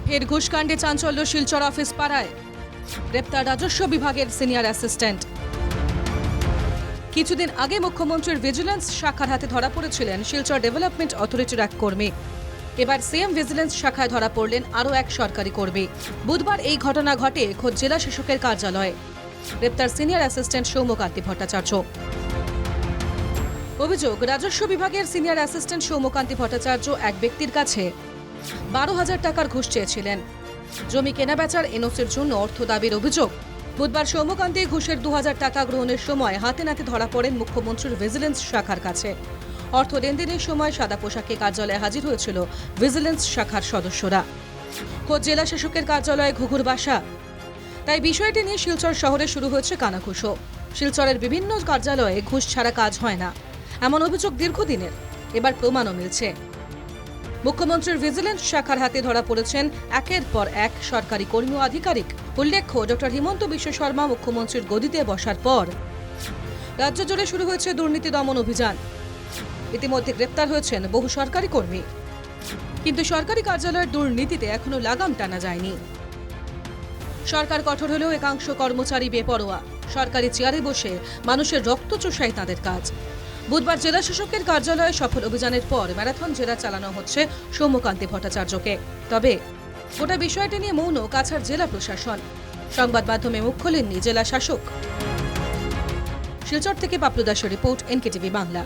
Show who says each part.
Speaker 1: ফের ঘুষকাণ্ডে চাঞ্চল্য শিলচর অফিস পাড়ায়, গ্রেপ্তার রাজস্ব বিভাগের সিনিয়র অ্যাসিস্ট্যান্ট। কিছুদিন আগে মুখ্যমন্ত্রীর ভিজিলেন্স শাখার হাতে ধরা পড়েছিলেন শিলচর ডেভেলপমেন্ট অথরিটির এক কর্মী। এবার সেম ভিজিলেন্স শাখায় ধরা পড়লেন আরও এক সরকারি কর্মী। বুধবার এই ঘটনা ঘটে খোদ জেলা শাসকের কার্যালয়ে। গ্রেপ্তার সিনিয়র অ্যাসিস্ট্যান্ট সৌম্যকান্তি ভট্টাচার্য। অভিযোগ, রাজস্ব বিভাগের সিনিয়র অ্যাসিস্ট্যান্ট সৌম্যকান্তি ভট্টাচার্য এক ব্যক্তির কাছে 12,000 টাকার ঘুষ চেয়েছিলেন। জমি কেনাবেচার এনওসির জন্য অর্থ দাবির অভিযোগ। বুধবার সৌম্যকান্তি ঘুষের 2,000 টাকা গ্রহণের সময় হাতে নাতে ধরা পড়েন মুখ্যমন্ত্রীর ভিজিলেন্স শাখার কাছে। অর্থ লেনদেনের সময় সাদা পোশাকে কার্যালয়ে হাজির হয়েছিল ভিজিলেন্স শাখার সদস্যরা। খোদ জেলা শাসকের কার্যালয়ে ঘুঘুর বাসা। তাই বিষয়টি নিয়ে শিলচর শহরে শুরু হয়েছে কানাঘুষো। শিলচরের বিভিন্ন কার্যালয়ে ঘুষ ছাড়া কাজ হয় না, এমন অভিযোগ দীর্ঘদিনের। এবার প্রমাণও মিলছে। মুখ্যমন্ত্রীর ভিজিলেন্স শাখার হাতে ধরা পড়েছেন একের পর এক সরকারি কর্মী ও আধিকারিক। উল্লেখ্য, ডক্টর হিমন্ত বিশ্ব শর্মা মুখ্যমন্ত্রীর গদিতে বসার পর রাজ্য জুড়ে শুরু হয়েছে দুর্নীতি দমন অভিযান। ইতিমধ্যে গ্রেপ্তার হয়েছেন বহু সরকারি কর্মী, কিন্তু সরকারি কার্যালয়ের দুর্নীতিতে এখনো লাগাম টানা যায়নি। সরকার কঠোর হলেও একাংশ কর্মচারী বেপরোয়া। সরকারি চেয়ারে বসে মানুষের রক্ত চোষাই তাদের কাজ। বুধবার জেলা শাসকের কার্যালয়ে সফল অভিযানের পর ম্যারাথন জেরা চালানো হচ্ছে সৌম্যকান্তি ভট্টাচার্যকে। তবে গোটা বিষয়টি নিয়ে মৌন কাছাড় জেলা প্রশাসন। সংবাদ মাধ্যমে মুখ খোলেননি জেলা শাসক। শিলচর থেকে পাপলু দাসের রিপোর্ট, এনকেটিভি বাংলা।